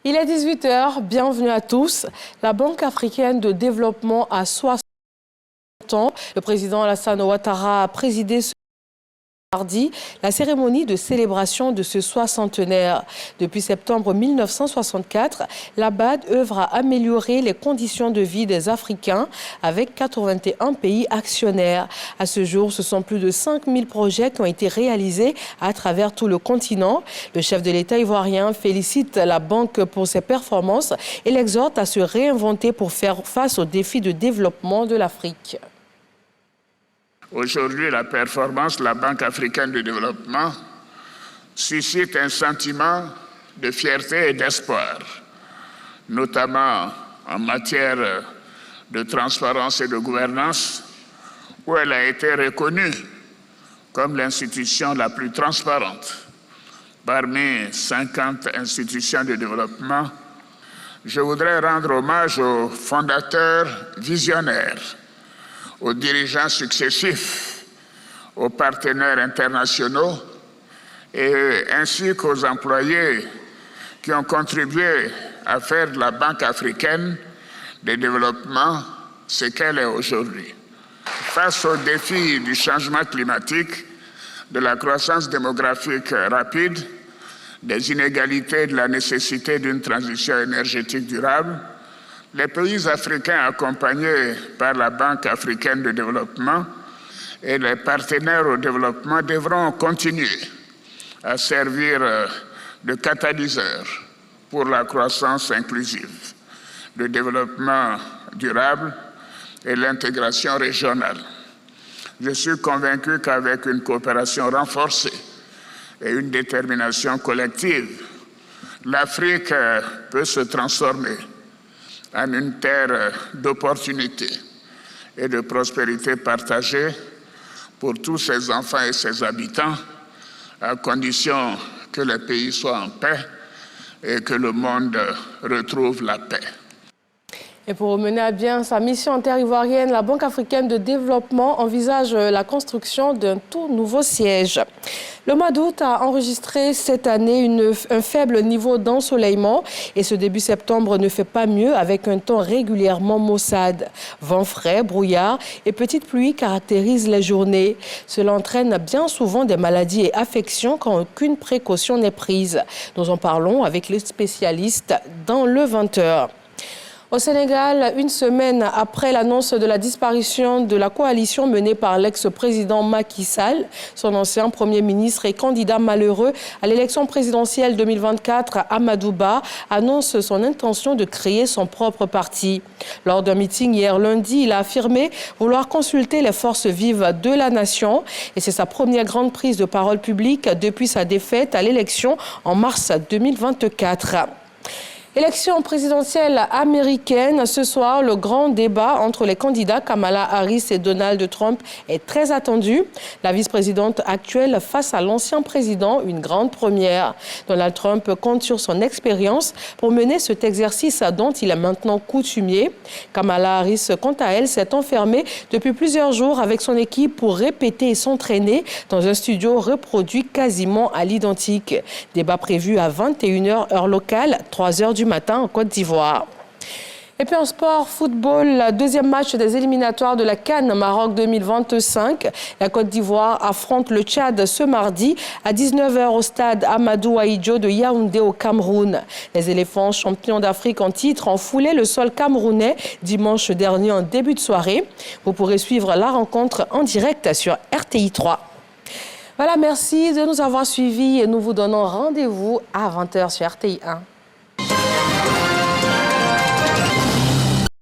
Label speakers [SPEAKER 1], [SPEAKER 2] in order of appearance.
[SPEAKER 1] Il est 18h, bienvenue à tous. La Banque africaine de développement a 60 ans. Le président Alassane Ouattara a présidé ce mardi la cérémonie de célébration de ce soixantenaire. Depuis septembre 1964, la BAD œuvre à améliorer les conditions de vie des Africains avec 81 pays actionnaires. À ce jour, ce sont plus de 5000 projets qui ont été réalisés à travers tout le continent. Le chef de l'État ivoirien félicite la banque pour ses performances et l'exhorte à se réinventer pour faire face aux défis de développement de l'Afrique.
[SPEAKER 2] Aujourd'hui, la performance de la Banque africaine de développement suscite un sentiment de fierté et d'espoir, notamment en matière de transparence et de gouvernance, où elle a été reconnue comme l'institution la plus transparente. Parmi 50 institutions de développement, je voudrais rendre hommage aux fondateurs visionnaires, aux dirigeants successifs, aux partenaires internationaux et ainsi qu'aux employés qui ont contribué à faire de la Banque africaine de développement ce qu'elle est aujourd'hui. Face aux défis du changement climatique, de la croissance démographique rapide, des inégalités et de la nécessité d'une transition énergétique durable, les pays africains accompagnés par la Banque africaine de développement et les partenaires au développement devront continuer à servir de catalyseur pour la croissance inclusive, le développement durable et l'intégration régionale. Je suis convaincu qu'avec une coopération renforcée et une détermination collective, l'Afrique peut se transformer en une terre d'opportunités et de prospérité partagée pour tous ses enfants et ses habitants, à condition que les pays soient en paix et que le monde retrouve la paix.
[SPEAKER 1] Et pour mener à bien sa mission en terre ivoirienne, la Banque africaine de développement envisage la construction d'un tout nouveau siège. Le mois d'août a enregistré cette année un faible niveau d'ensoleillement et ce début septembre ne fait pas mieux avec un temps régulièrement maussade. Vent frais, brouillard et petites pluies caractérisent les journées. Cela entraîne bien souvent des maladies et affections quand aucune précaution n'est prise. Nous en parlons avec les spécialistes dans le 20h. Au Sénégal, une semaine après l'annonce de la disparition de la coalition menée par l'ex-président Macky Sall, son ancien Premier ministre et candidat malheureux à l'élection présidentielle 2024, Amadou Ba, annonce son intention de créer son propre parti. Lors d'un meeting hier lundi, il a affirmé vouloir consulter les forces vives de la nation et c'est sa première grande prise de parole publique depuis sa défaite à l'élection en mars 2024. Élection présidentielle américaine. Ce soir, le grand débat entre les candidats Kamala Harris et Donald Trump est très attendu. La vice-présidente actuelle face à l'ancien président, une grande première. Donald Trump compte sur son expérience pour mener cet exercice dont il est maintenant coutumier. Kamala Harris, quant à elle, s'est enfermée depuis plusieurs jours avec son équipe pour répéter et s'entraîner dans un studio reproduit quasiment à l'identique. Débat prévu à 21h heure locale, 3h du matin en Côte d'Ivoire. Et puis en sport, football, le deuxième match des éliminatoires de la CAN Maroc 2025. La Côte d'Ivoire affronte le Tchad ce mardi à 19h au stade Amadou Ahidjo de Yaoundé au Cameroun. Les éléphants champions d'Afrique en titre ont foulé le sol camerounais dimanche dernier en début de soirée. Vous pourrez suivre la rencontre en direct sur RTI 3. Voilà, merci de nous avoir suivis et nous vous donnons rendez-vous à 20h sur RTI 1.